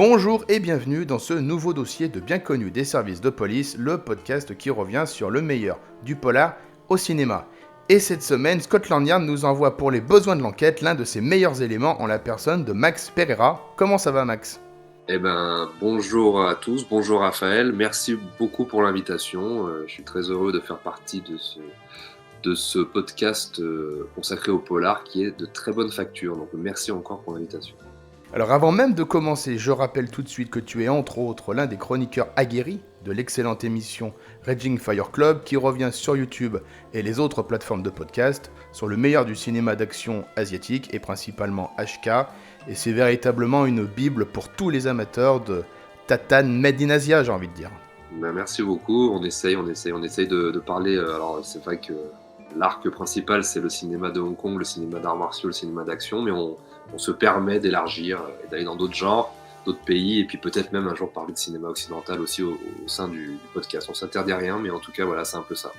Bonjour et bienvenue dans ce nouveau dossier de Bien connu des services de police, le podcast qui revient sur le meilleur du polar au cinéma. Et cette semaine, Scotland Yard nous envoie pour les besoins de l'enquête l'un de ses meilleurs éléments en la personne de Max Pereira. Comment ça va, Max ? Bonjour à tous, bonjour Raphaël, merci beaucoup pour l'invitation. Je suis très heureux de faire partie de ce podcast consacré au polar qui est de très bonne facture. Donc merci encore pour l'invitation. Alors avant même de commencer, je rappelle tout de suite que tu es entre autres l'un des chroniqueurs aguerris de l'excellente émission Raging Fire Club qui revient sur YouTube et les autres plateformes de podcast sur le meilleur du cinéma d'action asiatique et principalement HK. Et c'est véritablement une bible pour tous les amateurs de Tatane Made in Asia, j'ai envie de dire. Merci beaucoup, on essaye de parler. Alors c'est vrai que l'arc principal c'est le cinéma de Hong Kong, le cinéma d'arts martiaux, le cinéma d'action, mais on se permet d'élargir et d'aller dans d'autres genres, d'autres pays, et puis peut-être même un jour parler de cinéma occidental aussi au sein du podcast. On s'interdit à rien, mais en tout cas voilà, c'est un peu ça.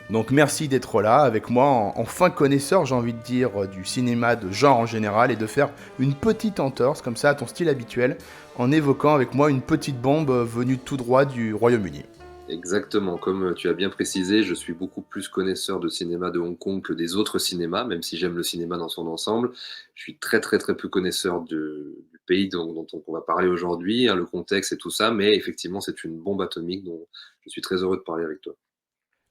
Donc merci d'être là avec moi en fin connaisseur, j'ai envie de dire, du cinéma de genre en général et de faire une petite entorse comme ça à ton style habituel en évoquant avec moi une petite bombe venue tout droit du Royaume-Uni. Exactement, comme tu as bien précisé, je suis beaucoup plus connaisseur de cinéma de Hong Kong que des autres cinémas, même si j'aime le cinéma dans son ensemble. Je suis très peu connaisseur du pays dont on va parler aujourd'hui, le contexte et tout ça, mais effectivement c'est une bombe atomique dont je suis très heureux de parler avec toi.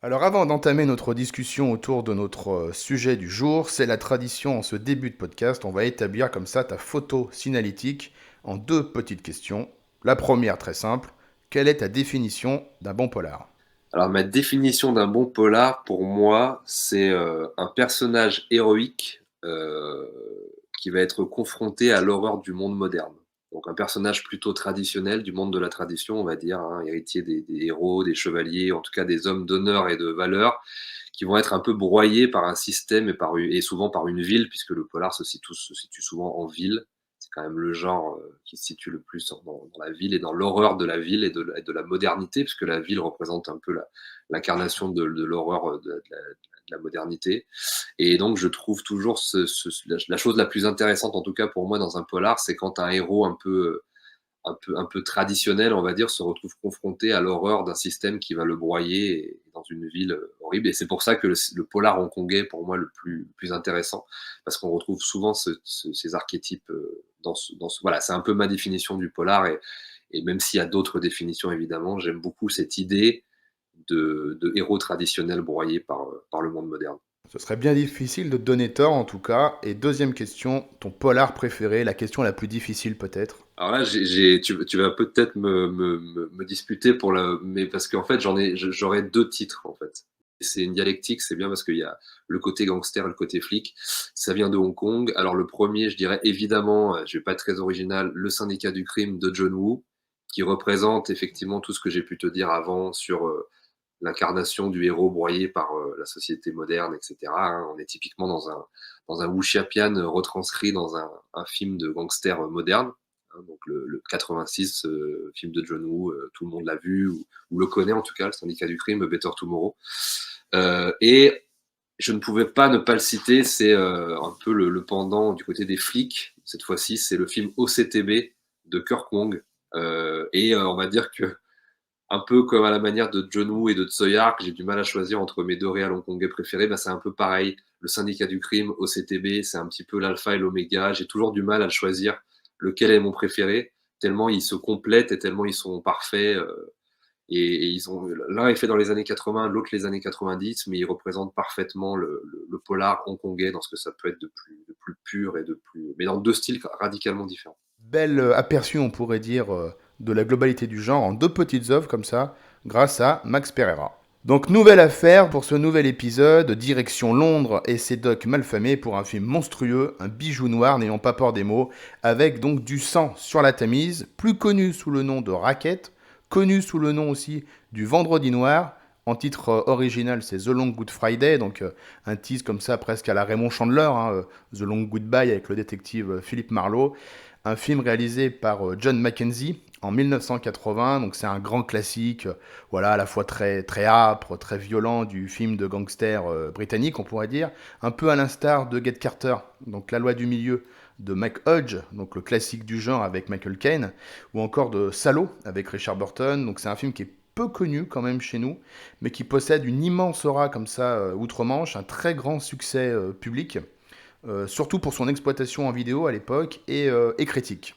Alors avant d'entamer notre discussion autour de notre sujet du jour, c'est la tradition en ce début de podcast, on va établir comme ça ta photo signalétique en deux petites questions. La première très simple, quelle est ta définition d'un bon polar ? Alors ma définition d'un bon polar, pour moi, c'est un personnage héroïque qui va être confronté à l'horreur du monde moderne. Donc un personnage plutôt traditionnel du monde de la tradition, on va dire, héritier des héros, des chevaliers, en tout cas des hommes d'honneur et de valeur, qui vont être un peu broyés par un système et souvent par une ville, puisque le polar se situe souvent en ville. C'est quand même le genre qui se situe le plus dans la ville et dans l'horreur de la ville et de la modernité, puisque la ville représente un peu l'incarnation de l'horreur de la modernité. Et donc, je trouve toujours la chose la plus intéressante, en tout cas pour moi, dans un polar, c'est quand un héros un peu traditionnel, on va dire, se retrouve confronté à l'horreur d'un système qui va le broyer dans une ville horrible. Et c'est pour ça que le polar hongkongais, pour moi, le plus intéressant, parce qu'on retrouve souvent ces archétypes voilà, c'est un peu ma définition du polar. Et même s'il y a d'autres définitions, évidemment, j'aime beaucoup cette idée de héros traditionnels broyés par le monde moderne. Ce serait bien difficile de te donner tort en tout cas. Et deuxième question, ton polar préféré, la question la plus difficile peut-être ? Alors là, tu vas peut-être me disputer mais parce qu'en fait, j'aurais deux titres en fait. C'est une dialectique, c'est bien parce qu'il y a le côté gangster et le côté flic. Ça vient de Hong Kong. Alors le premier, je dirais évidemment, je vais pas être très original, le syndicat du crime de John Woo, qui représente effectivement tout ce que j'ai pu te dire avant sur l'incarnation du héros broyé par la société moderne, etc. On est typiquement dans un wuxia-pian retranscrit dans un film de gangster moderne. Donc le 86 film de John Woo, tout le monde l'a vu ou le connaît en tout cas, le syndicat du crime, Better Tomorrow. Et je ne pouvais pas ne pas le citer, c'est un peu le pendant du côté des flics. Cette fois-ci, c'est le film OCTB de Kirk Wong. On va dire que un peu comme à la manière de John Woo et de Tsui Hark, j'ai du mal à choisir entre mes deux réals hongkongais préférés. C'est un peu pareil. Le syndicat du crime, OCTB, c'est un petit peu l'alpha et l'oméga. J'ai toujours du mal à choisir lequel est mon préféré, tellement ils se complètent et tellement ils sont parfaits. L'un est fait dans les années 80, l'autre les années 90, mais ils représentent parfaitement le polar hongkongais dans ce que ça peut être de plus pur mais dans deux styles radicalement différents. Bel aperçu, on pourrait dire, de la globalité du genre en deux petites œuvres comme ça, grâce à Max Pereira. Donc nouvelle affaire pour ce nouvel épisode, direction Londres et ses docks malfamés pour un film monstrueux, un bijou noir n'ayant pas peur des mots, avec donc du sang sur la Tamise, plus connu sous le nom de Racket, connu sous le nom aussi du Vendredi Noir. En titre original, c'est The Long Good Friday, donc un tease comme ça presque à la Raymond Chandler, The Long Goodbye avec le détective Philippe Marlowe. Un film réalisé par John Mackenzie en 1980, donc c'est un grand classique, voilà, à la fois très âpre, très violent du film de gangster britannique, on pourrait dire, un peu à l'instar de Get Carter, donc La Loi du Milieu de Mike Hodge, donc le classique du genre avec Michael Caine, ou encore de Salo avec Richard Burton. Donc c'est un film qui est peu connu quand même chez nous, mais qui possède une immense aura comme ça outre-Manche, un très grand succès public, surtout pour son exploitation en vidéo à l'époque et critique.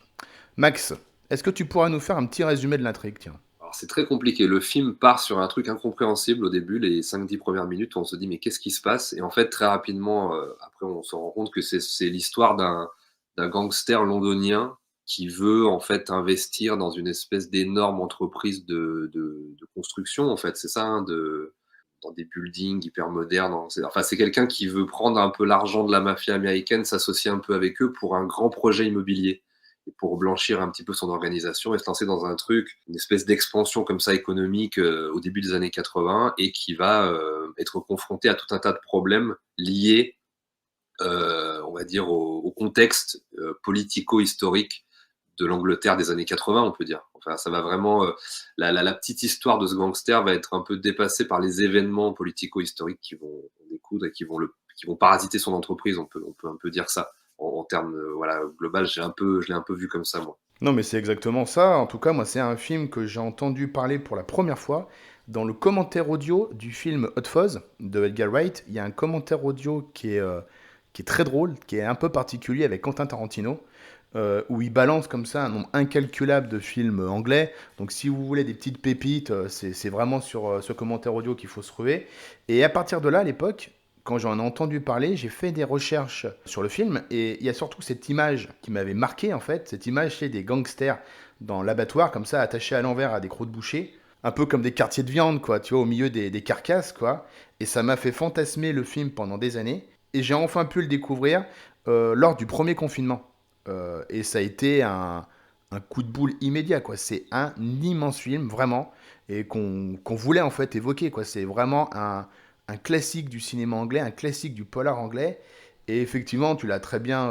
Max, est-ce que tu pourras nous faire un petit résumé de l'intrigue, tiens? Alors c'est très compliqué. Le film part sur un truc incompréhensible au début, les 5-10 premières minutes, où on se dit: «Mais qu'est-ce qui se passe?» Et en fait, très rapidement, après on se rend compte que c'est l'histoire d'un gangster londonien qui veut, en fait, investir dans une espèce d'énorme entreprise de construction, en fait, c'est ça, hein, dans des buildings hyper modernes, c'est quelqu'un qui veut prendre un peu l'argent de la mafia américaine, s'associer un peu avec eux pour un grand projet immobilier et pour blanchir un petit peu son organisation et se lancer dans un truc, une espèce d'expansion comme ça économique au début des années 80 et qui va être confronté à tout un tas de problèmes liés, on va dire, au contexte politico-historique de l'Angleterre des années 80, on peut dire. Enfin, ça va vraiment, la petite histoire de ce gangster va être un peu dépassée par les événements politico-historiques qui vont en découdre et qui vont parasiter son entreprise, on peut un peu dire ça. En termes voilà, global, je l'ai un peu vu comme ça, moi. Non, mais c'est exactement ça. En tout cas, moi, c'est un film que j'ai entendu parler pour la première fois dans le commentaire audio du film Hot Fuzz de Edgar Wright. Il y a un commentaire audio qui est très drôle, qui est un peu particulier avec Quentin Tarantino, où il balance comme ça un nombre incalculable de films anglais. Donc, si vous voulez des petites pépites, c'est vraiment sur ce commentaire audio qu'il faut se ruer. Et à partir de là, à l'époque, quand j'en ai entendu parler, j'ai fait des recherches sur le film et il y a surtout cette image qui m'avait marqué en fait, cette image c'est des gangsters dans l'abattoir comme ça attachés à l'envers à des crocs de boucher, un peu comme des quartiers de viande quoi, tu vois, au milieu des carcasses quoi. Et ça m'a fait fantasmer le film pendant des années et j'ai enfin pu le découvrir lors du premier confinement. Et ça a été un coup de boule immédiat quoi. C'est un immense film vraiment et qu'on voulait en fait évoquer quoi. C'est vraiment un classique du cinéma anglais, un classique du polar anglais. Et effectivement, tu l'as très bien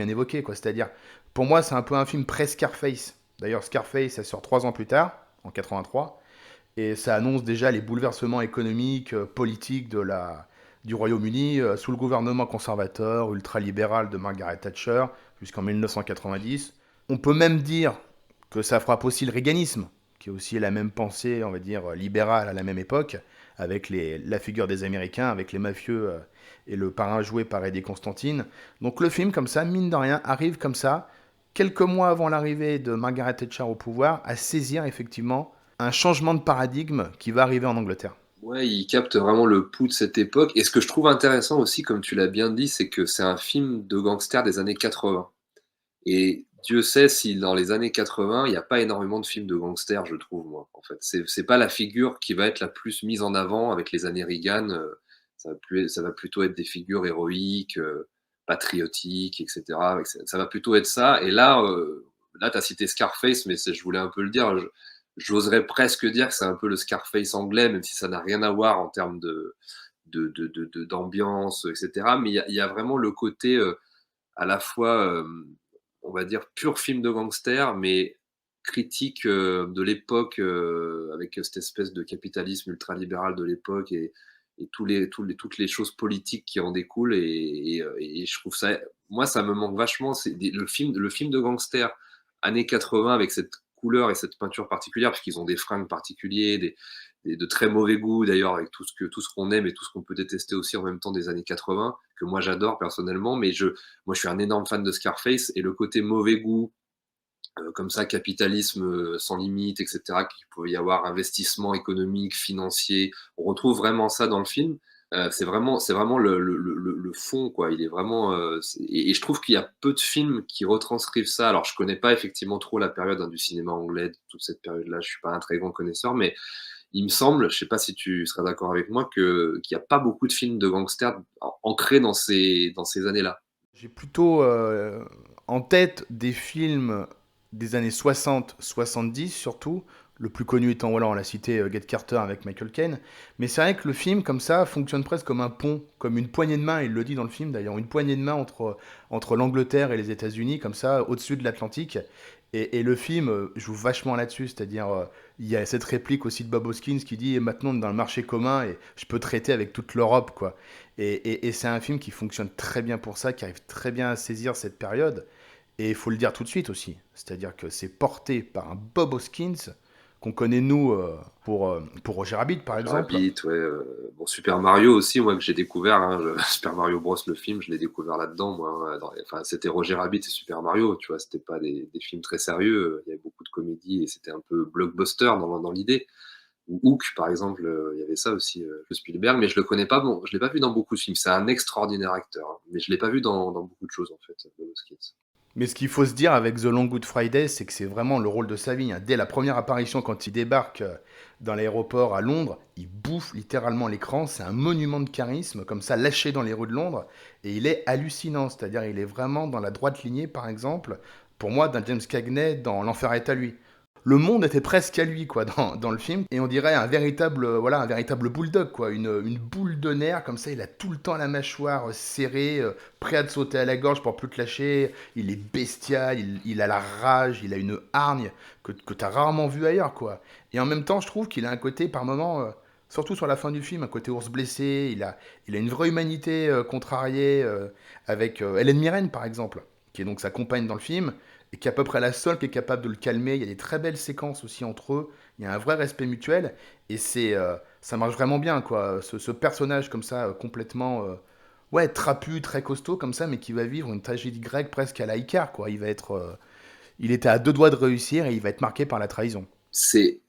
évoqué, quoi. C'est-à-dire, pour moi, c'est un peu un film pré-Scarface. D'ailleurs, Scarface, ça sort 3 ans plus tard, en 83, et ça annonce déjà les bouleversements économiques, politiques du Royaume-Uni sous le gouvernement conservateur, ultralibéral de Margaret Thatcher jusqu'en 1990. On peut même dire que ça frappe aussi le réganisme, qui est aussi la même pensée, on va dire, libérale à la même époque, avec la figure des Américains, avec les mafieux et le parrain joué par Eddie Constantine. Donc le film, comme ça, mine de rien, arrive comme ça, quelques mois avant l'arrivée de Margaret Thatcher au pouvoir, à saisir effectivement un changement de paradigme qui va arriver en Angleterre. Ouais, il capte vraiment le pouls de cette époque et ce que je trouve intéressant aussi, comme tu l'as bien dit, c'est que c'est un film de gangster des années 80 et Dieu sait si dans les années 80, il y a pas énormément de films de gangsters, je trouve moi, en fait. C'est pas la figure qui va être la plus mise en avant avec les années Reagan, ça va plutôt être des figures héroïques, patriotiques et cetera, avec ça va plutôt être ça et là tu as cité Scarface, mais c'est je voulais un peu le dire, j'oserais presque dire que c'est un peu le Scarface anglais, même si ça n'a rien à voir en termes d'ambiance, et cetera, mais il y a vraiment le côté, à la fois, on va dire pur film de gangster, mais critique, de l'époque, avec cette espèce de capitalisme ultralibéral de l'époque et toutes les choses politiques qui en découlent et je trouve ça moi ça me manque vachement, c'est des le film de gangster années 80 avec cette couleur et cette peinture particulière, parce qu'ils ont des fringues particuliers, de très mauvais goût d'ailleurs, avec tout ce qu'on aime et tout ce qu'on peut détester aussi en même temps des années 80, que moi j'adore personnellement, moi je suis un énorme fan de Scarface et le côté mauvais goût, comme ça, capitalisme sans limite, etc., qu'il pouvait y avoir, investissement économique, financier, on retrouve vraiment ça dans le film. C'est vraiment le fond, quoi. Il est vraiment. Et je trouve qu'il y a peu de films qui retranscrivent ça. Alors, je connais pas effectivement trop la période du cinéma anglais, de toute cette période-là. Je suis pas un très grand connaisseur, mais il me semble, je sais pas si tu seras d'accord avec moi, qu'il n'y a pas beaucoup de films de gangsters ancrés dans ces années-là. J'ai plutôt en tête des films des années 60-70 surtout, le plus connu étant, voilà, on l'a cité, Get Carter avec Michael Caine. Mais c'est vrai que le film, comme ça, fonctionne presque comme un pont, comme une poignée de main, il le dit dans le film d'ailleurs, une poignée de main entre l'Angleterre et les États-Unis, comme ça, au-dessus de l'Atlantique. Et le film joue vachement là-dessus, c'est-à-dire il y a cette réplique aussi de Bob Hoskins qui dit maintenant on est dans le marché commun et je peux traiter avec toute l'Europe quoi. Et c'est un film qui fonctionne très bien pour ça, qui arrive très bien à saisir cette période. Et il faut le dire tout de suite aussi, c'est-à-dire que c'est porté par un Bob Hoskins qu'on connaît nous pour Roger Rabbit par Roger exemple. Rabbit, ouais, bon, Super Mario aussi, moi, que j'ai découvert, hein, Super Mario Bros, le film, je l'ai découvert là-dedans, moi, hein, enfin, c'était Roger Rabbit et Super Mario, tu vois, c'était pas des films très sérieux, il y avait beaucoup de comédie et c'était un peu blockbuster dans l'idée. Ou Hook, par exemple, il y avait ça aussi, de Spielberg, mais je le connais pas, bon, je l'ai pas vu dans beaucoup de films, c'est un extraordinaire acteur, hein, mais je l'ai pas vu dans beaucoup de choses, en fait, Bob Hoskins. Mais ce qu'il faut se dire avec The Long Good Friday, c'est que c'est vraiment le rôle de sa vie, hein. Dès la première apparition, quand il débarque dans l'aéroport à Londres, il bouffe littéralement l'écran. C'est un monument de charisme, comme ça, lâché dans les rues de Londres. Et il est hallucinant, c'est-à-dire il est vraiment dans la droite lignée, par exemple, pour moi, d'un James Cagney dans L'Enfer est à lui. Le monde était presque à lui quoi dans le film et on dirait un véritable voilà un véritable bulldog quoi une boule de nerfs comme ça il a tout le temps la mâchoire serrée prêt à te sauter à la gorge pour plus te lâcher il est bestial il a la rage il a une hargne que t'as rarement vu ailleurs quoi et en même temps je trouve qu'il a un côté par moment surtout sur la fin du film un côté ours blessé il a une vraie humanité contrariée avec Hélène Mirren par exemple qui est donc sa compagne dans le film et qui est à peu près la seule qui est capable de le calmer. Il y a des très belles séquences aussi entre eux. Il y a un vrai respect mutuel et ça marche vraiment bien quoi. Ce personnage comme ça complètement ouais trapu, très costaud comme ça, mais qui va vivre une tragédie grecque presque à la Icar quoi. Il était à deux doigts de réussir et il va être marqué par la trahison. C'est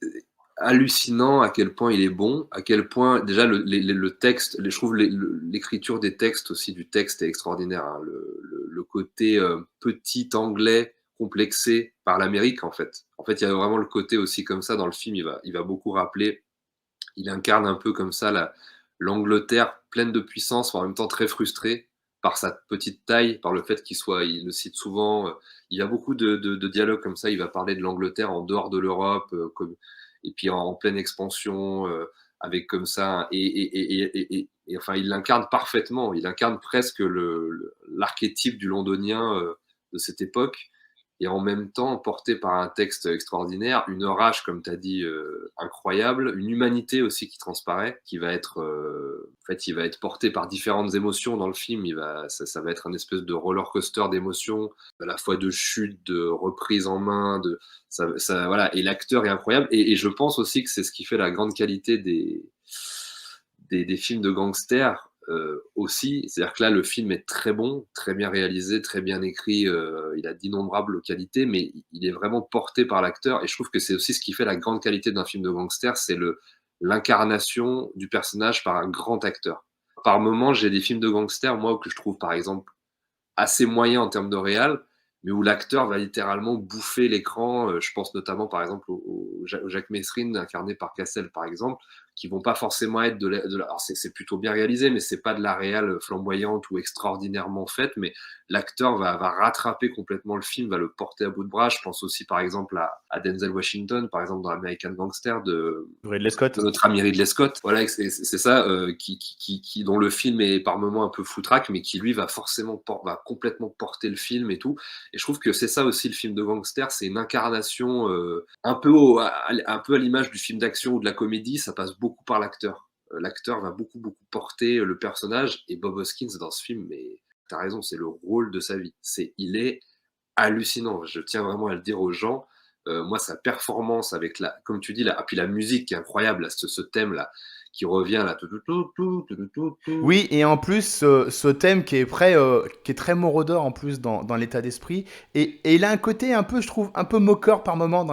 hallucinant à quel point il est bon, à quel point déjà le texte, je trouve l'écriture des textes aussi du texte est extraordinaire, hein. Le côté petit anglais complexé par l'Amérique en fait. En fait, il y a vraiment le côté aussi comme ça dans le film. Il va beaucoup rappeler, il incarne un peu comme ça l'Angleterre pleine de puissance, mais en même temps très frustrée par sa petite taille, par le fait il le cite souvent. Il y a beaucoup de dialogues comme ça. Il va parler de l'Angleterre en dehors de l'Europe, et puis en pleine expansion, avec comme ça. Et enfin, il l'incarne parfaitement. Il incarne presque l'archétype du londonien de cette époque et en même temps porté par un texte extraordinaire, une rage, comme tu as dit, incroyable, une humanité aussi qui transparaît, qui va être, en fait, il va être porté par différentes émotions dans le film. Ça va être un espèce de roller coaster d'émotions, à la fois de chute, de reprise en main, voilà. Et l'acteur est incroyable. Et je pense aussi que c'est ce qui fait la grande qualité des films de gangsters aussi. C'est-à-dire que là, le film est très bon, très bien réalisé, très bien écrit. Il a d'innombrables qualités, mais il est vraiment porté par l'acteur. Et je trouve que c'est aussi ce qui fait la grande qualité d'un film de gangster, c'est l'incarnation du personnage par un grand acteur. Par moments, j'ai des films de gangsters, moi, que je trouve, par exemple, assez moyen en termes de réal, mais où l'acteur va littéralement bouffer l'écran. Je pense notamment, par exemple, au Jacques Messrine, incarné par Cassel, par exemple, qui vont pas forcément être alors c'est plutôt bien réalisé, mais c'est pas de la réal flamboyante ou extraordinairement faite, mais l'acteur va rattraper complètement le film, va le porter à bout de bras. Je pense aussi, par exemple, à Denzel Washington, par exemple, dans American Gangster, Ridley Scott. de notre ami Ridley Scott. Voilà, c'est ça, dont le film est par moments un peu foutraque, mais qui lui va complètement porter le film et tout. Et je trouve que c'est ça aussi le film de gangster, c'est une incarnation un peu à l'image du film d'action ou de la comédie, ça passe beaucoup par l'acteur. L'acteur va beaucoup beaucoup porter le personnage et Bob Hoskins dans ce film, mais t'as raison, c'est le rôle de sa vie. Il est hallucinant. Je tiens vraiment à le dire aux gens. Moi, sa performance avec comme tu dis, puis la musique qui est incroyable, là, ce thème-là, qui revient là. Oui, et en plus, ce thème qui est très Moroder en plus dans l'état d'esprit, et il a un côté un peu, je trouve, un peu moqueur par moment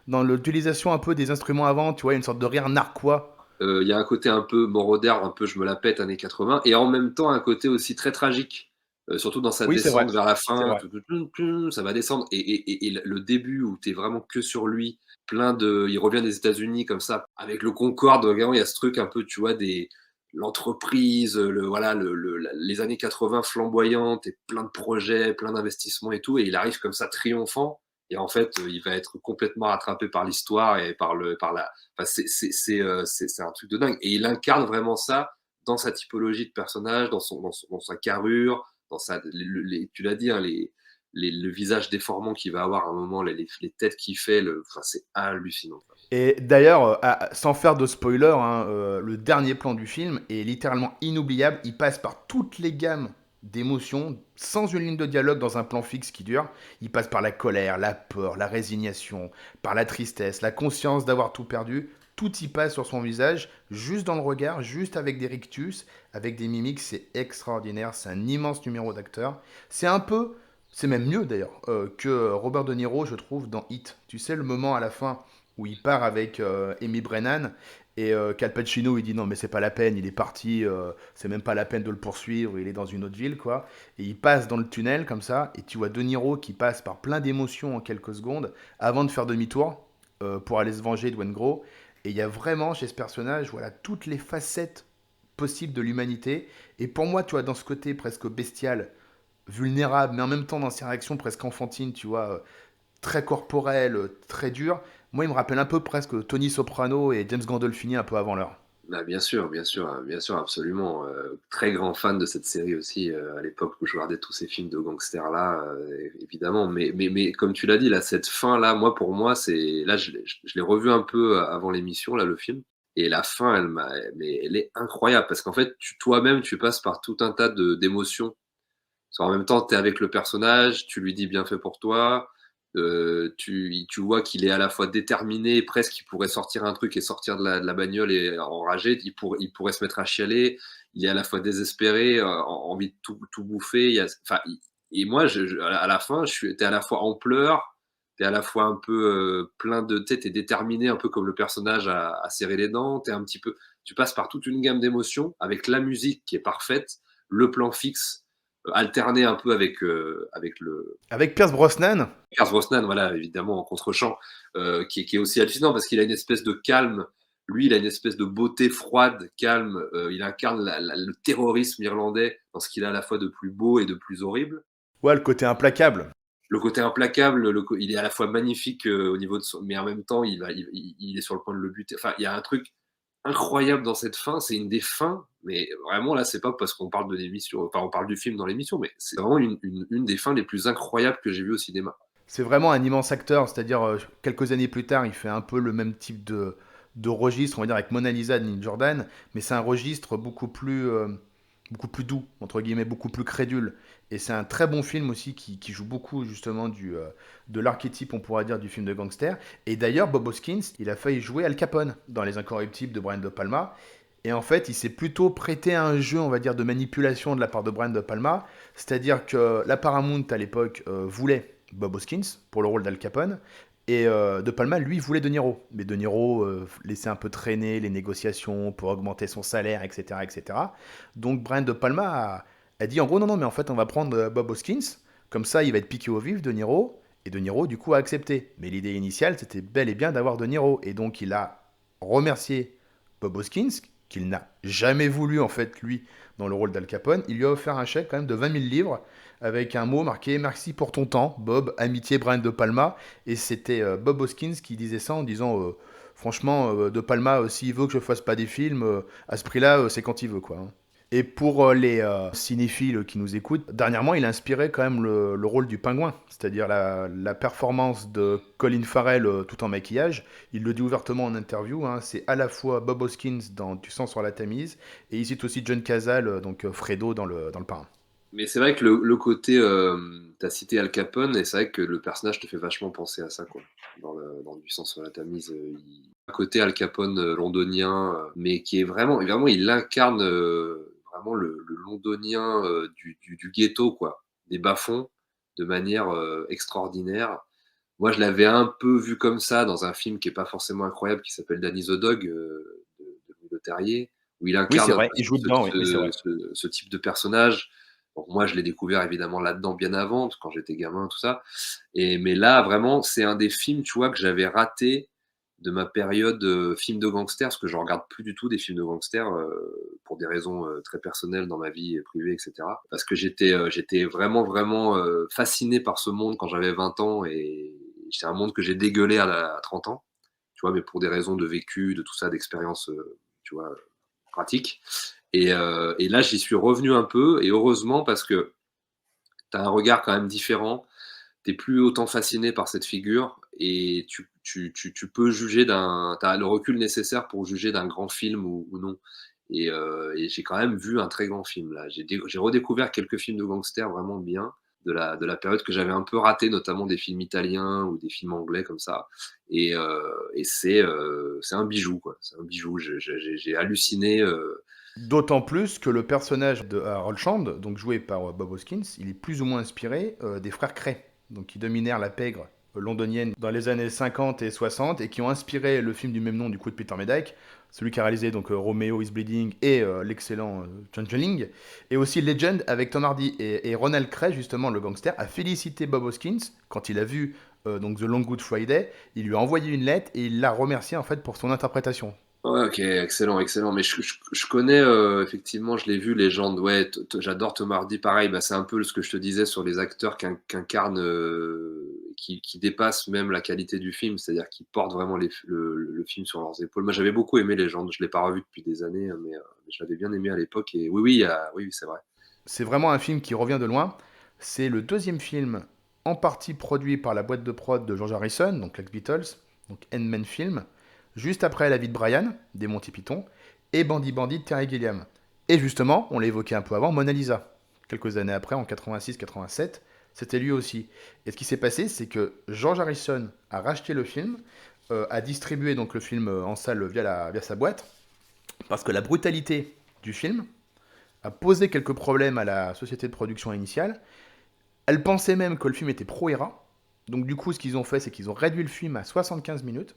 dans l'utilisation un peu des instruments avant, tu vois, une sorte de rire narquois. Il y a un côté un peu Moroder, un peu je me la pète, années 80, et en même temps un côté aussi très tragique, surtout dans sa Oui, c'est vrai, descente vers la c'est fin, vrai. ça va descendre, et le début où t'es vraiment que sur lui, il revient des États-Unis comme ça, avec le Concorde, vraiment, il y a ce truc un peu, tu vois, l'entreprise, voilà, les années 80 flamboyantes, et plein de projets, plein d'investissements et tout, et il arrive comme ça triomphant, et en fait, il va être complètement rattrapé par l'histoire et par la, enfin, c'est un truc de dingue. Et il incarne vraiment ça dans sa typologie de personnage, dans sa carrure, tu l'as dit, hein, le visage déformant qu'il va avoir à un moment, les têtes qu'il fait, enfin, c'est hallucinant. Et d'ailleurs, sans faire de spoiler, hein, le dernier plan du film est littéralement inoubliable. Il passe par toutes les gammes d'émotions, sans une ligne de dialogue dans un plan fixe qui dure. Il passe par la colère, la peur, la résignation, par la tristesse, la conscience d'avoir tout perdu. Tout y passe sur son visage, juste dans le regard, juste avec des rictus, avec des mimiques. C'est extraordinaire. C'est un immense numéro d'acteur. C'est un peu, c'est même mieux d'ailleurs, que Robert De Niro, je trouve, dans Hit. Tu sais, le moment à la fin où il part avec Amy Brennan et qu'Al Pacino il dit non mais c'est pas la peine, il est parti, c'est même pas la peine de le poursuivre, il est dans une autre ville quoi. Et il passe dans le tunnel comme ça et tu vois De Niro qui passe par plein d'émotions en quelques secondes avant de faire demi-tour pour aller se venger de Wengro. Et il y a vraiment chez ce personnage voilà toutes les facettes possibles de l'humanité. Et pour moi tu vois dans ce côté presque bestial, vulnérable, mais en même temps dans ses réactions presque enfantines, tu vois, très corporel, très dur. Moi, il me rappelle un peu presque Tony Soprano et James Gandolfini un peu avant l'heure. Bah, bien sûr, absolument. Très grand fan de cette série aussi, à l'époque où je regardais tous ces films de gangsters-là, évidemment. Mais comme tu l'as dit, là, cette fin-là, moi, pour moi, c'est là, je l'ai revu un peu avant l'émission, là, le film. Et la fin, mais elle est incroyable parce qu'en fait, toi-même, tu passes par tout un tas d'émotions. En même temps, tu es avec le personnage, tu lui dis bien fait pour toi, tu vois qu'il est à la fois déterminé, presque il pourrait sortir un truc et sortir de la bagnole et enragé, il pourrait se mettre à chialer, il est à la fois désespéré, envie de tout bouffer. Enfin, et moi, à la fin, t'es à la fois en pleurs, t'es à la fois un peu plein de. Tu sais, t'es déterminé, un peu comme le personnage à serrer les dents, t'es un petit peu. Tu passes par toute une gamme d'émotions avec la musique qui est parfaite, le plan fixe alterné un peu avec le Avec Pierce Brosnan, Pierce Brosnan, voilà, évidemment, en contre-champ, qui est aussi hallucinant parce qu'il a une espèce de calme. Lui, il a une espèce de beauté froide, calme. Il incarne le terrorisme irlandais dans ce qu'il a à la fois de plus beau et de plus horrible. ouais, le côté implacable. Le côté implacable, il est à la fois magnifique au niveau de son, mais en même temps, il est sur le point de le buter. Enfin, il y a un truc incroyable dans cette fin. C'est une des fins, mais vraiment là, c'est pas parce qu'on parle de l'émission, enfin, on parle du film dans l'émission, mais c'est vraiment une des fins les plus incroyables que j'ai vues au cinéma. C'est vraiment un immense acteur, c'est-à-dire quelques années plus tard, il fait un peu le même type de registre, on va dire avec Mona Lisa de Neil Jordan, mais c'est un registre beaucoup plus doux, entre guillemets, beaucoup plus crédule. Et c'est un très bon film aussi qui joue beaucoup justement de l'archétype, on pourrait dire, du film de gangster. Et d'ailleurs, Bob Hoskins, il a failli jouer Al Capone dans Les Incorruptibles de Brian De Palma. Et en fait, il s'est plutôt prêté à un jeu, on va dire, de manipulation de la part de Brian De Palma. C'est-à-dire que la Paramount, à l'époque, voulait Bob Hoskins pour le rôle d'Al Capone. Et De Palma, lui, voulait De Niro. Mais De Niro laissait un peu traîner les négociations pour augmenter son salaire, etc. etc. Donc Brian De Palma a dit en gros, non, non, mais en fait, on va prendre Bob Hoskins. Comme ça, il va être piqué au vif, De Niro. Et De Niro, du coup, a accepté. Mais l'idée initiale, c'était bel et bien d'avoir De Niro. Et donc, il a remercié Bob Hoskins, qu'il n'a jamais voulu, en fait, lui, dans le rôle d'Al Capone. Il lui a offert un chèque quand même de 20 000 livres avec un mot marqué merci pour ton temps, Bob, amitié Brian De Palma. Et c'était Bob Hoskins qui disait ça en disant franchement, De Palma, s'il veut que je fasse pas des films, à ce prix-là, c'est quand il veut, quoi, hein. Et pour les cinéphiles qui nous écoutent, dernièrement, il a inspiré quand même le rôle du pingouin, c'est-à-dire la performance de Colin Farrell tout en maquillage. Il le dit ouvertement en interview, hein, c'est à la fois Bob Hoskins dans Tu sens sur la Tamise, et il cite aussi John Cazale, donc Fredo dans le Parrain. Mais c'est vrai que le côté, t'as cité Al Capone, et c'est vrai que le personnage te fait vachement penser à ça, quoi. Dans Du sang sur la Tamise, un côté Al Capone londonien, mais qui est vraiment, il incarne vraiment le londonien du ghetto, quoi, des bas-fonds, de manière extraordinaire. Moi, je l'avais un peu vu comme ça dans un film qui est pas forcément incroyable, qui s'appelle Danny the Dog de Louis Leterrier, où il Oui, incarne c'est un vrai, peu il joue dedans, oui, oui c'est vrai. ce type de personnage. Donc moi, je l'ai découvert évidemment là-dedans bien avant, quand j'étais gamin, tout ça. Mais là, vraiment, c'est un des films, tu vois, que j'avais raté de ma période film de gangster, parce que je regarde plus du tout des films de gangsters pour des raisons très personnelles dans ma vie privée, etc. Parce que j'étais vraiment fasciné par ce monde quand j'avais 20 ans, et c'est un monde que j'ai dégueulé à 30 ans, tu vois, mais pour des raisons de vécu, de tout ça, d'expérience, tu vois, pratique. Et là, j'y suis revenu un peu, et heureusement, parce que tu as un regard quand même différent. t'es plus autant fasciné par cette figure et tu peux juger t'as le recul nécessaire pour juger d'un grand film ou non et j'ai quand même vu un très grand film là. J'ai redécouvert quelques films de gangsters vraiment bien de la période que j'avais un peu raté, notamment des films italiens ou des films anglais comme ça et c'est un bijou quoi, c'est un bijou. J'ai halluciné, D'autant plus que le personnage de Harold Shand, donc joué par Bob Hoskins, il est plus ou moins inspiré des frères Cray, donc qui dominèrent la pègre londonienne dans les années 50 et 60 et qui ont inspiré le film du même nom du coup de Peter Medak, celui qui a réalisé donc Romeo is Bleeding et l'excellent Changeling, et aussi Legend avec Tom Hardy et Ronald Cray justement le gangster a félicité Bob Hoskins quand il a vu donc The Long Good Friday, il lui a envoyé une lettre et il l'a remercié en fait pour son interprétation. ouais, OK, excellent, excellent. Mais je connais, effectivement, je l'ai vu Légende, ouais, j'adore Tom Hardy, pareil, bah, c'est un peu ce que je te disais sur les acteurs qu'incarnent, qui dépassent même la qualité du film, c'est-à-dire qu'ils portent vraiment le film sur leurs épaules. Moi, j'avais beaucoup aimé Légende, je l'ai pas revu depuis des années, hein, mais je l'avais bien aimé à l'époque et oui, oui, oui, oui, c'est vrai. C'est vraiment un film qui revient de loin. C'est le deuxième film en partie produit par la boîte de prod de George Harrison, donc les Beatles, donc Endman Film, juste après La vie de Brian, des Monty Python, et Bandit Bandit de Terry Gilliam. Et justement, on l'a évoqué un peu avant, Mona Lisa. Quelques années après, en 86-87, c'était lui aussi. Et ce qui s'est passé, c'est que George Harrison a racheté le film, a distribué donc le film en salle via sa boîte, parce que la brutalité du film, a posé quelques problèmes à la société de production initiale. Elle pensait même que le film était pro-ERA. Donc du coup, ce qu'ils ont fait, c'est qu'ils ont réduit le film à 75 minutes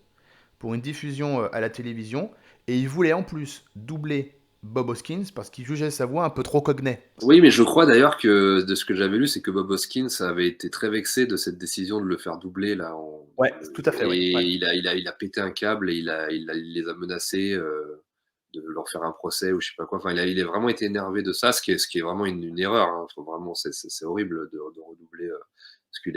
pour une diffusion à la télévision. Et ils voulaient en plus doubler Bob Hoskins parce qu'ils jugeaient sa voix un peu trop cognée. Oui, mais je crois d'ailleurs que, de ce que j'avais lu, c'est que Bob Hoskins avait été très vexé de cette décision de le faire doubler là Ouais, tout à fait, oui. et Ouais. il a pété un câble et il les a menacés, de leur faire un procès ou je sais pas quoi. Enfin, il a vraiment été énervé de ça, ce qui est vraiment une erreur, hein. Faut vraiment, c'est horrible de redoubler, parce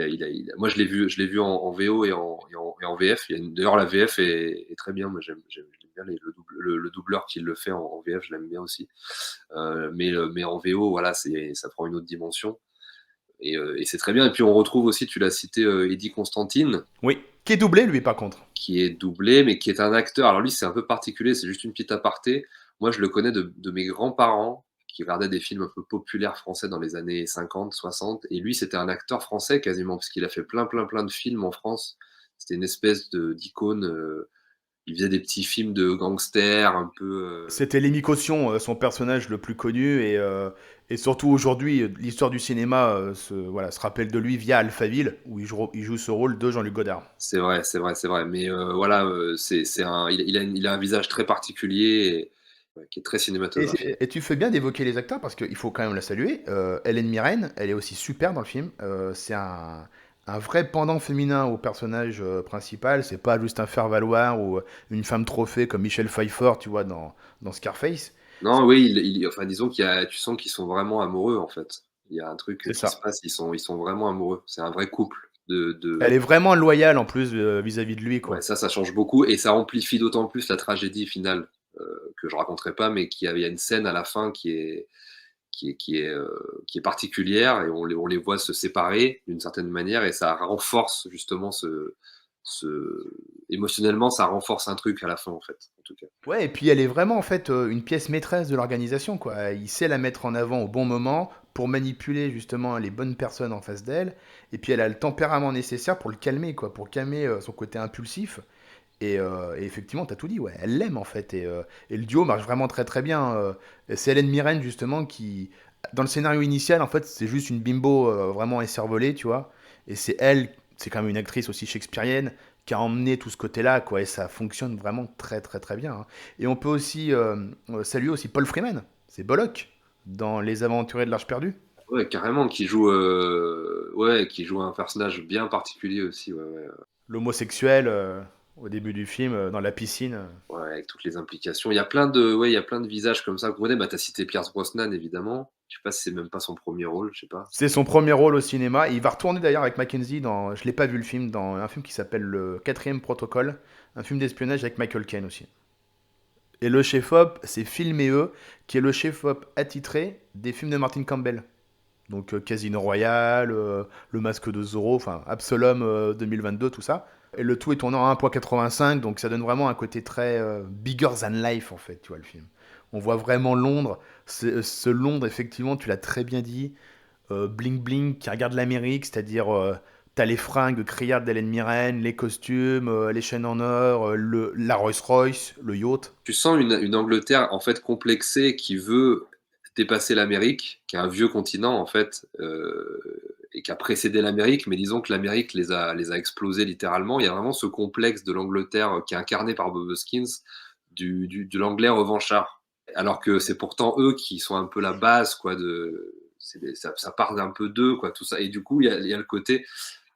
moi je l'ai vu en VO et en VF. D'ailleurs, la VF est très bien. Moi, j'aime bien le doubleur qui le fait en VF, je l'aime bien aussi. Mais en VO, voilà, ça prend une autre dimension et c'est très bien. Et puis on retrouve aussi, tu l'as cité, Eddie Constantine, Oui. Qui est doublé, lui, par contre. qui est doublé, mais qui est un acteur. Alors lui, c'est un peu particulier, c'est juste une petite aparté. Moi, je le connais de mes grands-parents qui regardaient des films un peu populaires français dans les années 50, 60. Et lui, c'était un acteur français quasiment, parce qu'il a fait plein, plein, plein de films en France. C'était une espèce d'icône. Il faisait des petits films de gangsters un peu. C'était Lémi Caution, son personnage le plus connu, et surtout aujourd'hui, l'histoire du cinéma voilà, se rappelle de lui via Alphaville, où il joue ce rôle de Jean-Luc Godard. C'est vrai, c'est vrai, c'est vrai. Mais voilà, il a un visage très particulier et ouais, qui est très cinématographique. Et tu fais bien d'évoquer les acteurs parce qu'il faut quand même la saluer. Hélène Mirren, elle est aussi super dans le film. C'est un vrai pendant féminin au personnage principal. C'est pas juste un faire-valoir ou une femme trophée comme Michelle Pfeiffer, tu vois, dans Scarface. Non, oui, enfin, disons tu sens qu'ils sont vraiment amoureux, en fait. Il y a un truc C'est qui se ça. passe, ils sont vraiment amoureux. C'est un vrai couple Elle est vraiment loyale en plus vis-à-vis de lui, ouais, quoi. ça change beaucoup et ça amplifie d'autant plus la tragédie finale, que je raconterai pas, mais il y a une scène à la fin qui est particulière et on les voit se séparer d'une certaine manière et ça renforce justement ce émotionnellement, ça renforce un truc à la fin, en fait, en tout cas. Ouais, et puis elle est vraiment en fait une pièce maîtresse de l'organisation, quoi. Il sait la mettre en avant au bon moment pour manipuler justement les bonnes personnes en face d'elle. Et puis elle a le tempérament nécessaire pour le calmer, quoi, pour calmer son côté impulsif. Et effectivement, t'as tout dit, ouais, elle l'aime en fait. Et le duo marche vraiment très très bien. Et c'est Hélène Mirren justement qui, dans le scénario initial, en fait, c'est juste une bimbo vraiment esservolée, tu vois. Et c'est elle, c'est quand même une actrice aussi shakespearienne, qui a emmené tout ce côté-là, quoi. Et ça fonctionne vraiment très très très bien, hein. Et on peut aussi saluer aussi Paul Freeman, c'est Bollock, dans Les Aventuriers de l'Arche perdue. Ouais, carrément, qui joue un personnage bien particulier aussi, ouais, ouais. L'homosexuel au début du film, dans la piscine. Ouais, avec toutes les implications. Il y a plein de visages comme ça qu'on connaît. Bah, tu cité Pierce Brosnan, évidemment. Je sais pas si c'est même pas son premier rôle, je sais pas. C'est son premier rôle au cinéma. Et il va retourner d'ailleurs avec Mackenzie dans. Je l'ai pas vu le film, dans un film qui s'appelle Le Quatrième Protocole, un film d'espionnage avec Michael Caine aussi. Et le chef-op, c'est Phil Méheux, qui est le chef-op attitré des films de Martin Campbell. Donc Casino Royale, Le Masque de Zorro, enfin Absalom 2022, tout ça. Et le tout est tourné en 1,85, donc ça donne vraiment un côté très bigger than life en fait, tu vois le film. On voit vraiment Londres, ce Londres effectivement, tu l'as très bien dit, bling bling qui regarde l'Amérique, c'est-à-dire t'as les fringues criardes d'Hélène Mirren, les costumes, les chaînes en or, la Rolls Royce, le yacht. Tu sens une Angleterre en fait complexée qui veut dépasser l'Amérique, qui est un vieux continent en fait, et qui a précédé l'Amérique, mais disons que l'Amérique les a explosés littéralement. Il y a vraiment ce complexe de l'Angleterre qui est incarné par Bob Hoskins, de l'anglais revanchard. Alors que c'est pourtant eux qui sont un peu la base quoi ça part d'un peu d'eux quoi tout ça. Et du coup il y a le côté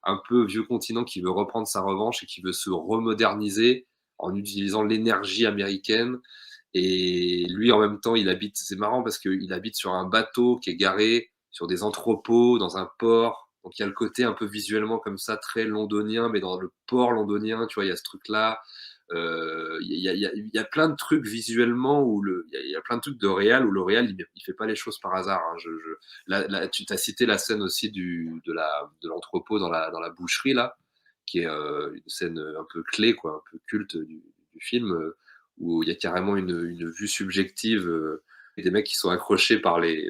un peu vieux continent qui veut reprendre sa revanche et qui veut se remoderniser en utilisant l'énergie américaine. Et lui, en même temps, il habite, c'est marrant parce qu'il habite sur un bateau qui est garé sur des entrepôts, dans un port. Donc il y a le côté un peu visuellement comme ça, très londonien, mais dans le port londonien, tu vois, il y a ce truc-là. Il y a plein de trucs visuellement où il y a plein de trucs de réal où le réal il fait pas les choses par hasard. Hein. Là, tu t'as cité la scène aussi de l'entrepôt dans la boucherie là, qui est une scène un peu clé quoi, un peu culte du film où il y a carrément une vue subjective et des mecs qui sont accrochés par les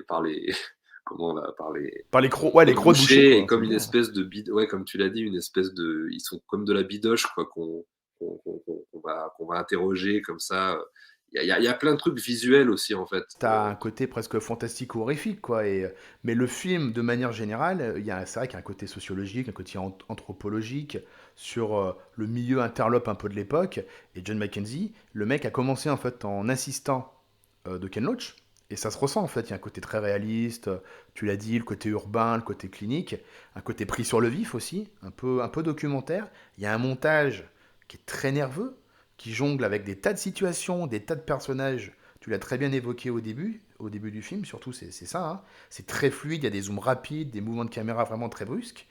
comment là, par les Par les crocs, ouais, les crocs de boucher, bouchers et quoi, c'est comme une bien. espèce de ouais, comme tu l'as dit, une espèce de, ils sont comme de la bidoche quoi qu'on va interroger comme ça. Il y a plein de trucs visuels aussi en fait. T'as un côté presque fantastique ou horrifique, quoi. Mais le film, de manière générale, c'est vrai qu'il y a un côté sociologique, un côté anthropologique sur le milieu interlope un peu de l'époque. Et John Mackenzie, le mec a commencé en fait en assistant de Ken Loach. Et ça se ressent en fait, il y a un côté très réaliste, tu l'as dit, le côté urbain, le côté clinique, un côté pris sur le vif aussi, un peu documentaire. Il y a un montage qui est très nerveux, qui jongle avec des tas de situations, des tas de personnages. Tu l'as très bien évoqué au début du film, surtout c'est ça. Hein. C'est très fluide, il y a des zooms rapides, des mouvements de caméra vraiment très brusques.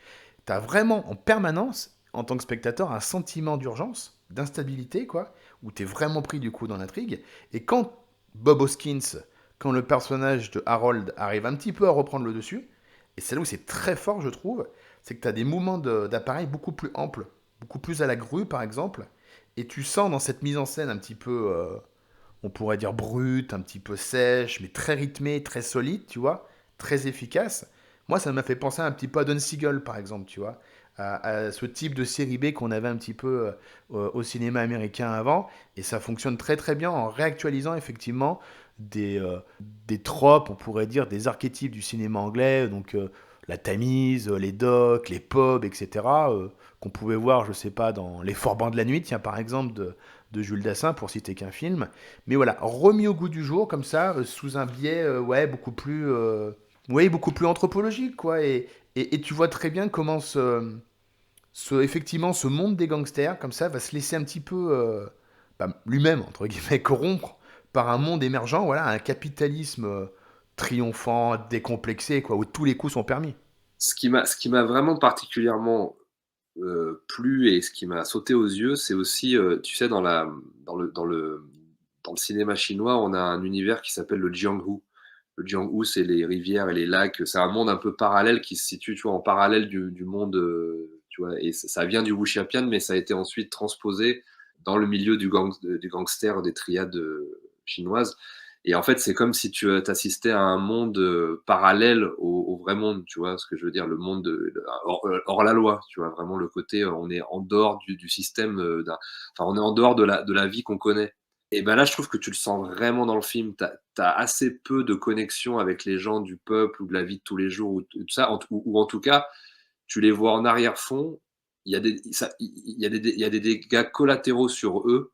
Tu as vraiment en permanence, en tant que spectateur, un sentiment d'urgence, d'instabilité, quoi, où tu es vraiment pris du coup dans l'intrigue. Et quand Bob Hoskins, quand le personnage de Harold arrive un petit peu à reprendre le dessus, et c'est là où c'est très fort, je trouve, c'est que tu as des mouvements d'appareil beaucoup plus amples, beaucoup plus à la grue, par exemple, et tu sens dans cette mise en scène un petit peu, on pourrait dire brute, un petit peu sèche, mais très rythmée, très solide, tu vois, très efficace. Moi, ça m'a fait penser un petit peu à Don Siegel, par exemple, tu vois, à ce type de série B qu'on avait un petit peu au cinéma américain avant, et ça fonctionne très très bien en réactualisant effectivement des tropes, on pourrait dire, des archétypes du cinéma anglais, donc la Tamise, les docks, les pubs, etc., qu'on pouvait voir, je sais pas, dans Les Forbans de la Nuit, tiens, par exemple, de Jules Dassin, pour citer qu'un film. Mais voilà, remis au goût du jour, comme ça, sous un biais, ouais, beaucoup plus anthropologique, quoi. Et tu vois très bien comment effectivement, ce monde des gangsters, comme ça, va se laisser un petit peu, lui-même, entre guillemets, corrompre par un monde émergent, voilà, un capitalisme triomphant, décomplexé, quoi, où tous les coups sont permis. Ce qui m'a vraiment particulièrement plu et ce qui m'a sauté aux yeux, c'est aussi, tu sais, dans le cinéma chinois, on a un univers qui s'appelle le Jianghu. Le Jianghu, c'est les rivières et les lacs, c'est un monde un peu parallèle qui se situe, tu vois, en parallèle du monde, tu vois? Et ça vient du Wuxiapian, mais ça a été ensuite transposé dans le milieu du gangster, des triades, chinoises. Et en fait, c'est comme si tu, assistais à un monde, parallèle au vrai monde, tu vois ce que je veux dire? Le monde hors la loi, tu vois? Vraiment le côté, on est en dehors du système, on est en dehors de la vie qu'on connaît. Et ben là, je trouve que tu le sens vraiment dans le film. Tu as assez peu de connexion avec les gens du peuple ou de la vie de tous les jours ou tout ça, ou en tout cas, tu les vois en arrière-fond, il y a des dégâts collatéraux sur eux.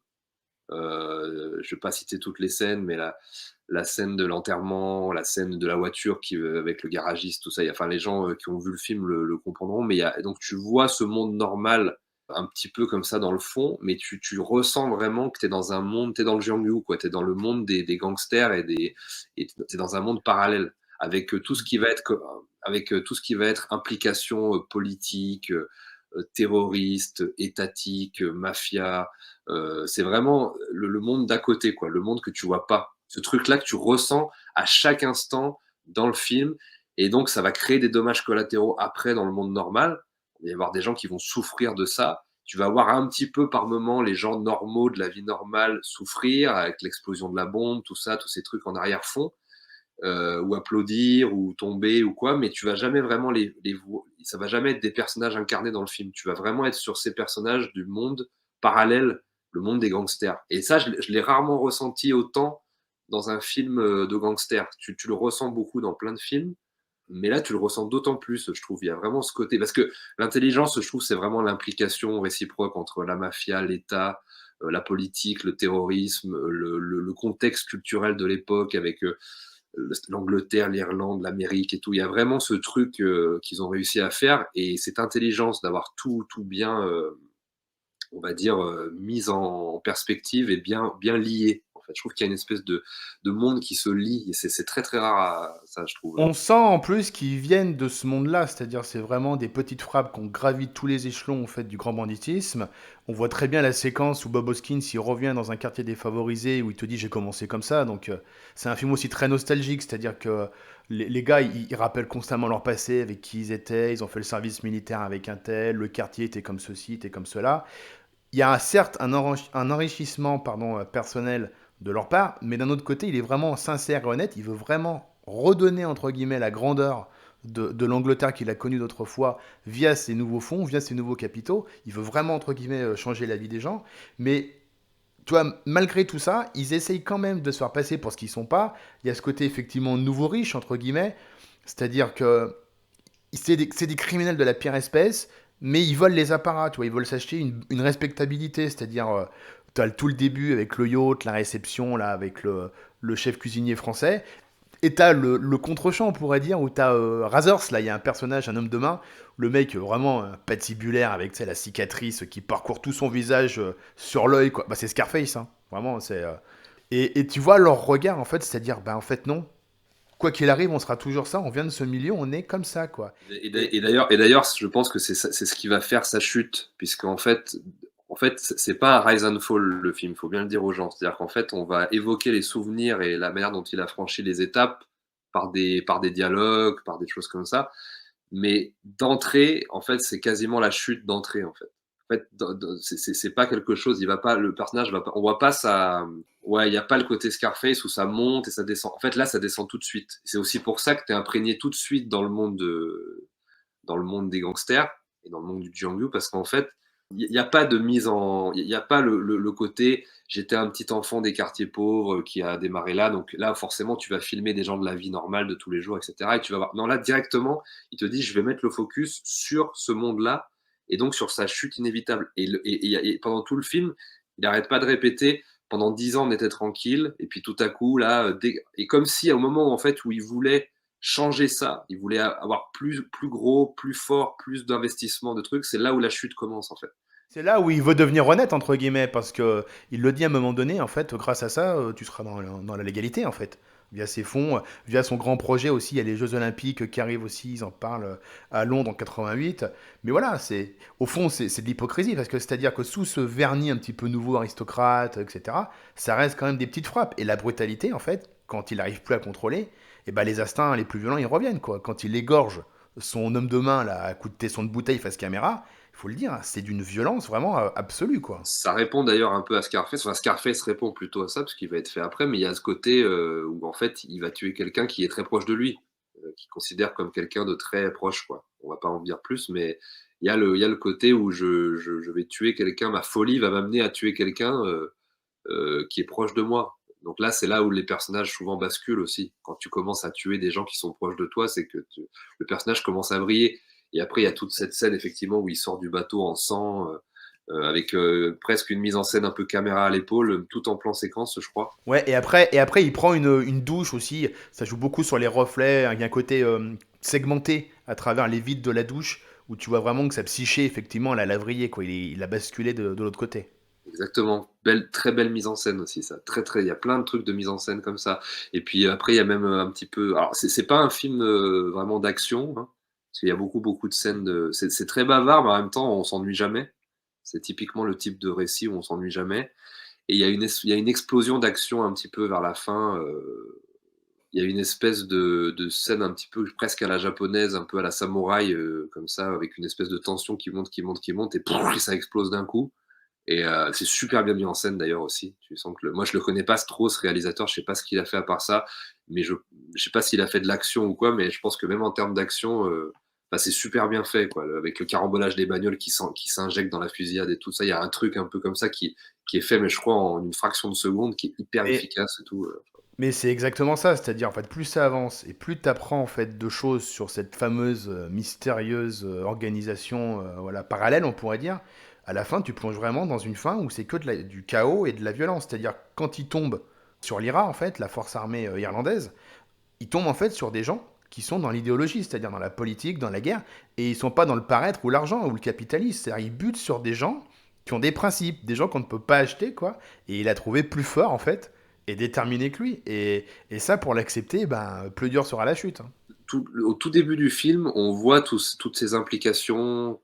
Je vais pas citer toutes les scènes, mais la scène de l'enterrement, la scène de la voiture avec le garagiste, tout ça, enfin les gens qui ont vu le film le comprendront, mais donc tu vois ce monde normal un petit peu comme ça dans le fond, mais tu ressens vraiment que tu es dans un monde, tu es dans le Jianghu, quoi, tu es dans le monde des gangsters et tu es dans un monde parallèle avec tout ce qui va être avec tout ce qui va être implication politique, terroriste, étatique, mafia. C'est vraiment le monde d'à côté, quoi, le monde que tu vois pas. Ce truc-là que tu ressens à chaque instant dans le film Et donc ça va créer des dommages collatéraux après dans le monde normal. Il va y avoir des gens qui vont souffrir de ça. Tu vas voir un petit peu par moment les gens normaux de la vie normale souffrir avec l'explosion de la bombe, tout ça, tous ces trucs en arrière-fond, ou applaudir ou tomber ou quoi, mais tu vas jamais vraiment ça va jamais être des personnages incarnés dans le film. Tu vas vraiment être sur ces personnages du monde parallèle, le monde des gangsters. Et ça, je l'ai rarement ressenti autant dans un film de gangsters. Tu le ressens beaucoup dans plein de films, mais là, tu le ressens d'autant plus, je trouve. Il y a vraiment ce côté. Parce que l'intelligence, je trouve, c'est vraiment l'implication réciproque entre la mafia, l'État, la politique, le terrorisme, le contexte culturel de l'époque avec l'Angleterre, l'Irlande, l'Amérique et tout. Il y a vraiment ce truc qu'ils ont réussi à faire et cette intelligence d'avoir tout bien, on va dire, mise en perspective et bien lié. En fait, je trouve qu'il y a une espèce de monde qui se lie et c'est très très rare ça, je trouve. On sent en plus qu'ils viennent de ce monde-là, c'est-à-dire c'est vraiment des petites frappes qu'on gravit tous les échelons en fait du grand banditisme. On voit très bien la séquence où Bob Hoskins il revient dans un quartier défavorisé où il te dit j'ai commencé comme ça. Donc c'est un film aussi très nostalgique, c'est-à-dire que les gars ils rappellent constamment leur passé, avec qui ils étaient, ils ont fait le service militaire avec un tel, le quartier était comme ceci, était comme cela. Il y a certes un enrichissement pardon, personnel de leur part, mais d'un autre côté, il est vraiment sincère et honnête. Il veut vraiment redonner, entre guillemets, la grandeur de l'Angleterre qu'il a connue d'autrefois via ses nouveaux fonds, via ses nouveaux capitaux. Il veut vraiment, entre guillemets, changer la vie des gens. Mais, tu vois, malgré tout ça, ils essayent quand même de se faire passer pour ce qu'ils sont pas. Il y a ce côté, effectivement, nouveau riche, entre guillemets. C'est-à-dire que c'est des criminels de la pire espèce, mais ils volent les apparats, tu vois, ils veulent s'acheter une respectabilité, c'est-à-dire, tu as tout le début avec le yacht, la réception, là, avec le chef cuisinier français, et tu as le contre-champ, on pourrait dire, où tu as Razors, là, il y a un personnage, un homme de main, le mec vraiment patibulaire, avec tu sais, la cicatrice qui parcourt tout son visage sur l'œil, quoi. Bah, c'est Scarface, hein, vraiment, c'est... et tu vois leur regard, en fait, c'est-à-dire, bah, en fait, non, quoi qu'il arrive, on sera toujours ça, on vient de ce milieu, on est comme ça, quoi. Et, Et d'ailleurs, je pense que c'est ce qui va faire sa chute, puisqu'en fait, c'est pas un rise and fall le film, faut bien le dire aux gens. C'est-à-dire qu'en fait, on va évoquer les souvenirs et la manière dont il a franchi les étapes par des dialogues, par des choses comme ça. Mais d'entrée, en fait, c'est quasiment la chute d'entrée, en fait. En fait, c'est pas quelque chose, il va pas, le personnage va pas, on voit pas ça, ouais, il y a pas le côté Scarface où ça monte et ça descend. En fait, là, ça descend tout de suite. C'est aussi pour ça que tu es imprégné tout de suite dans le monde des gangsters et dans le monde du Django, parce qu'en fait, il n'y a pas de mise en, il n'y a pas le côté, j'étais un petit enfant des quartiers pauvres qui a démarré là, donc là, forcément, tu vas filmer des gens de la vie normale de tous les jours, etc. Et tu vas voir, non, là, directement, il te dit, je vais mettre le focus sur ce monde-là, et donc sur sa chute inévitable. Et pendant tout le film, il n'arrête pas de répéter, pendant 10 ans, on était tranquille, et puis tout à coup, là, et comme si, au moment en fait, où il voulait changer ça, il voulait avoir plus gros, plus fort, plus d'investissement, de trucs, c'est là où la chute commence, en fait. c'est là où il veut devenir honnête, entre guillemets, parce que il le dit à un moment donné, en fait, grâce à ça, tu seras dans la légalité, en fait. Via ses fonds, via son grand projet aussi, il y a les Jeux Olympiques qui arrivent aussi, ils en parlent à Londres en 88. Mais voilà, au fond, c'est de l'hypocrisie, parce que c'est-à-dire que sous ce vernis un petit peu nouveau, aristocrate, etc., ça reste quand même des petites frappes. Et la brutalité, en fait, quand il n'arrive plus à contrôler, et ben les instincts les plus violents, ils reviennent, quoi. Quand il égorge son homme de main, là, à coup de tesson de bouteille face caméra, il faut le dire, c'est d'une violence vraiment absolue, quoi. Ça répond d'ailleurs un peu à Scarface. Enfin, Scarface répond plutôt à ça, parce qu'il va être fait après, mais il y a ce côté où en fait, il va tuer quelqu'un qui est très proche de lui, qu'il considère comme quelqu'un de très proche, quoi. On va pas en dire plus, mais il y a le côté où je vais tuer quelqu'un, ma folie va m'amener à tuer quelqu'un qui est proche de moi. Donc là, c'est là où les personnages souvent basculent aussi. Quand tu commences à tuer des gens qui sont proches de toi, c'est que le personnage commence à briller. Et après, il y a toute cette scène, effectivement, où il sort du bateau en sang, avec presque une mise en scène un peu caméra à l'épaule, tout en plan séquence, je crois. Ouais, et après, il prend une douche aussi. Ça joue beaucoup sur les reflets. Il y a un côté segmenté à travers les vides de la douche où tu vois vraiment que sa psyché, effectivement, elle a vrillé, quoi. Il a basculé de l'autre côté. Exactement. Très belle mise en scène aussi, ça. Il y a plein de trucs de mise en scène comme ça. Et puis après, il y a même un petit peu. Alors, c'est pas un film vraiment d'action, hein, parce qu'il y a beaucoup de scènes de. C'est très bavard, mais en même temps, on s'ennuie jamais. C'est typiquement le type de récit où on s'ennuie jamais. Et il y a une explosion d'action un petit peu vers la fin, il y a une espèce de scène un petit peu presque à la japonaise, un peu à la samouraï, comme ça, avec une espèce de tension qui monte, qui monte, qui monte et et ça explose d'un coup et c'est super bien mis en scène d'ailleurs aussi. Tu sens que le moi je le connais pas trop ce réalisateur, je sais pas ce qu'il a fait à part ça, mais je sais pas s'il a fait de l'action ou quoi, mais je pense que même en termes d'action, bah, c'est super bien fait quoi, avec le carambolage des bagnoles qui s'injectent dans la fusillade et tout ça. Il y a un truc un peu comme ça qui est fait, mais je crois en une fraction de seconde, qui est hyper Et efficace et tout. Mais c'est exactement ça, c'est-à-dire en fait plus ça avance et plus tu apprends en fait de choses sur cette fameuse mystérieuse organisation voilà parallèle on pourrait dire. À la fin, tu plonges vraiment dans une fin où c'est que du chaos et de la violence, c'est-à-dire quand ils tombent sur l'IRA en fait, la force armée irlandaise, ils tombent en fait sur des gens qui sont dans l'idéologie, c'est-à-dire dans la politique, dans la guerre, et ils sont pas dans le paraître ou l'argent ou le capitalisme, c'est-à-dire ils butent sur des gens qui ont des principes, des gens qu'on ne peut pas acheter quoi, et il a trouvé plus fort en fait et déterminé que lui. Et ça, pour l'accepter, ben, plus dur sera la chute, hein. Au tout début du film, on voit toutes ces implications,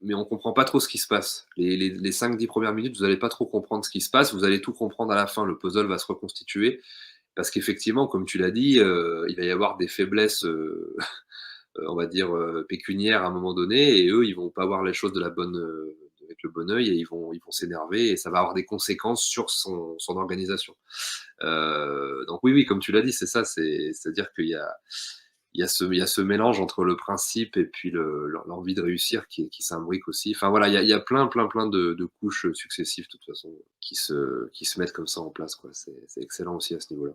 mais on comprend pas trop ce qui se passe. Les 5-10 premières minutes, vous allez pas trop comprendre ce qui se passe, vous allez tout comprendre à la fin, le puzzle va se reconstituer. Parce qu'effectivement, comme tu l'as dit, il va y avoir des faiblesses, on va dire, pécuniaires à un moment donné et eux, ils vont pas voir les choses de la bonne, avec le bon œil et ils vont s'énerver et ça va avoir des conséquences sur son organisation. Donc oui, oui, comme tu l'as dit, c'est ça, c'est-à-dire qu'il y a il y a ce mélange entre le principe et puis l'envie de réussir qui s'imbrique aussi. Enfin voilà, il y a plein, plein, plein de couches successives de toute façon qui se mettent comme ça en place, quoi. C'est excellent aussi à ce niveau-là.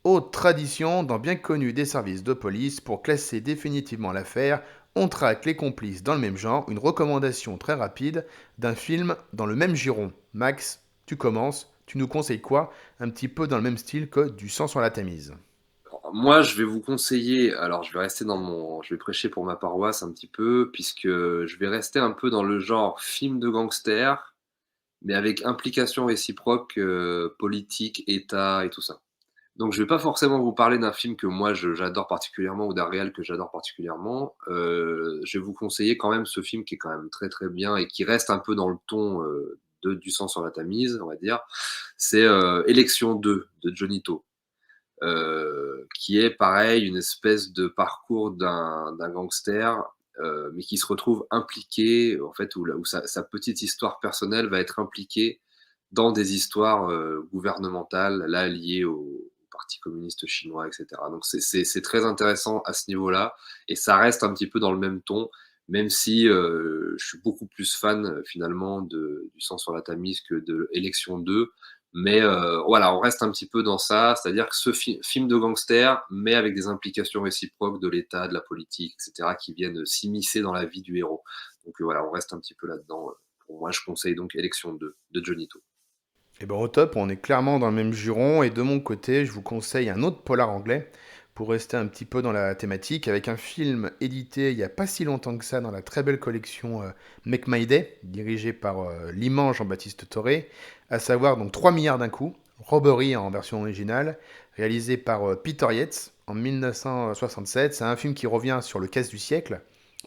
Autre tradition, dans bien connu des services de police, pour classer définitivement l'affaire, on traque les complices dans le même genre, une recommandation très rapide d'un film dans le même giron. Max, tu commences, tu nous conseilles quoi? Un petit peu dans le même style que Du sang sur la Tamise. Moi, je vais vous conseiller alors je vais prêcher pour ma paroisse un petit peu puisque je vais rester un peu dans le genre film de gangster, mais avec implication réciproque, politique, État et tout ça. Donc je vais pas forcément vous parler d'un film que moi j'adore particulièrement ou d'un réal que j'adore particulièrement. Je vais vous conseiller quand même ce film qui est quand même très, très bien et qui reste un peu dans le ton, de Du sang sur la Tamise, on va dire. C'est, Élection 2 de Johnny To, qui est pareil, une espèce de parcours d'un gangster, mais qui se retrouve impliqué, en fait, où sa petite histoire personnelle va être impliquée dans des histoires, gouvernementales, là, liées au parti communiste chinois et cetera. Donc c'est très intéressant à ce niveau-là et ça reste un petit peu dans le même ton, même si, je suis beaucoup plus fan, finalement de Du sang sur la Tamise que de Élection 2. Mais voilà, on reste un petit peu dans ça, c'est-à-dire que ce film de gangster, mais avec des implications réciproques de l'État, de la politique, et cetera, qui viennent s'immiscer dans la vie du héros. Donc voilà, on reste un petit peu là-dedans. Pour moi, je conseille donc Élection 2 de Johnny To. Et ben au top, on est clairement dans le même giron. Et de mon côté, je vous conseille un autre polar anglais pour rester un petit peu dans la thématique, avec un film édité il n'y a pas si longtemps que ça dans la très belle collection Make My Day, dirigé par l'immense Jean-Baptiste Toré, à savoir donc 3 milliards d'un coup, Robbery en version originale, réalisé par Peter Yates en 1967. C'est un film qui revient sur le casse du siècle,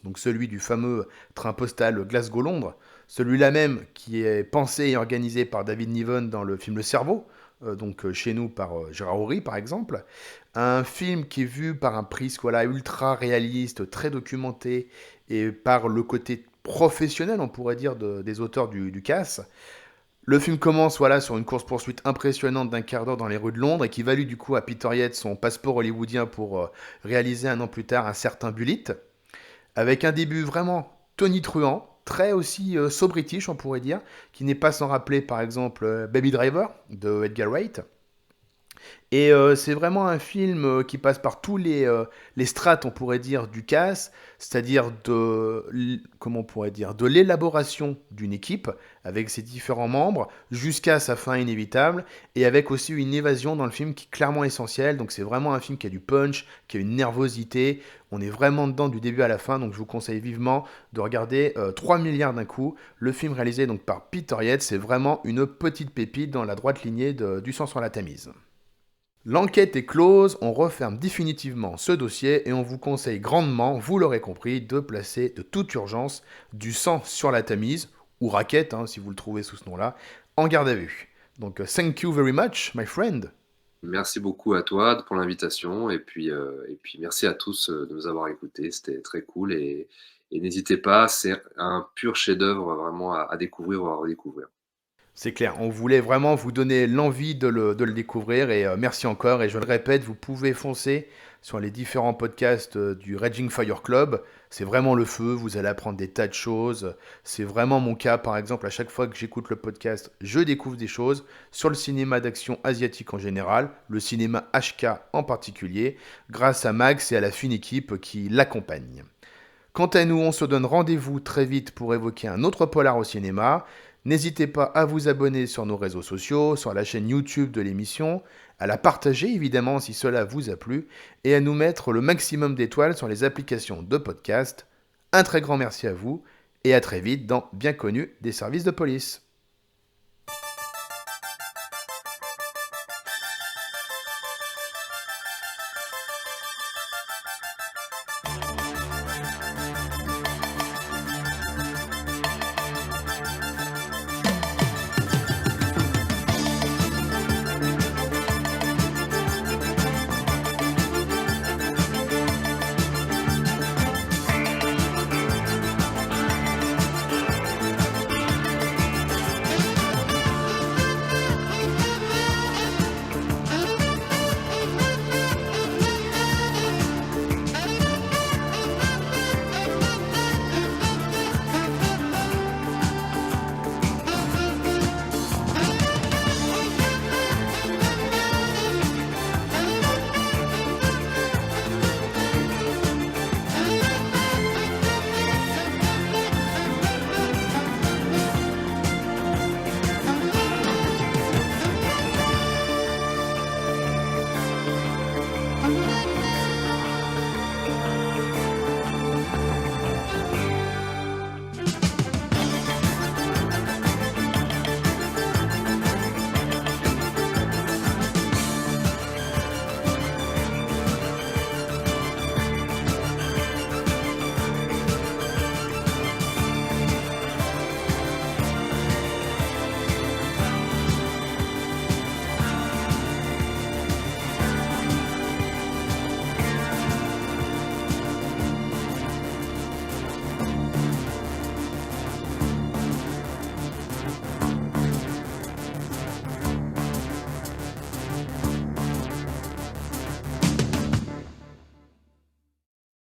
donc celui du fameux train postal Glasgow-Londres, celui-là même qui est pensé et organisé par David Niven dans le film Le Cerveau, chez nous par Gérard Houry par exemple. Un film qui est vu par un prisme voilà, ultra réaliste, très documenté, et par le côté professionnel, on pourrait dire, des auteurs du CAS. Le film commence voilà, sur une course-poursuite impressionnante d'un quart d'heure dans les rues de Londres et qui valut du coup à Peter Yates son passeport hollywoodien pour réaliser un an plus tard un certain Bullitt, avec un début vraiment tonitruant, très aussi so british on pourrait dire, qui n'est pas sans rappeler par exemple Baby Driver de Edgar Wright. Et c'est vraiment un film qui passe par tous les strates, on pourrait dire, du cast, c'est-à-dire comment on pourrait dire, de l'élaboration d'une équipe avec ses différents membres jusqu'à sa fin inévitable et avec aussi une évasion dans le film qui est clairement essentielle. Donc c'est vraiment un film qui a du punch, qui a une nervosité. On est vraiment dedans du début à la fin, donc je vous conseille vivement de regarder 3 milliards d'un coup. Le film réalisé donc par Peter Yates, c'est vraiment une petite pépite dans la droite lignée du sang sur la Tamise. L'enquête est close, on referme définitivement ce dossier et on vous conseille grandement, vous l'aurez compris, de placer de toute urgence Du sang sur la Tamise, ou Raquette, si vous le trouvez sous ce nom-là, en garde à vue. Donc, thank you very much, my friend. Merci beaucoup à toi pour l'invitation et puis merci à tous, de nous avoir écoutés. C'était très cool et n'hésitez pas, c'est un pur chef-d'œuvre vraiment à découvrir ou à redécouvrir. C'est clair, on voulait vraiment vous donner l'envie de le découvrir et merci encore. Et je le répète, vous pouvez foncer sur les différents podcasts du Raging Fire Club. C'est vraiment le feu, vous allez apprendre des tas de choses. C'est vraiment mon cas, par exemple, à chaque fois que j'écoute le podcast, je découvre des choses sur le cinéma d'action asiatique en général, le cinéma HK en particulier, grâce à Max et à la fine équipe qui l'accompagne. Quant à nous, on se donne rendez-vous très vite pour évoquer un autre polar au cinéma. N'hésitez pas à vous abonner sur nos réseaux sociaux, sur la chaîne YouTube de l'émission, à la partager évidemment si cela vous a plu, et à nous mettre le maximum d'étoiles sur les applications de podcast. Un très grand merci à vous, et à très vite dans Bien connu des services de police.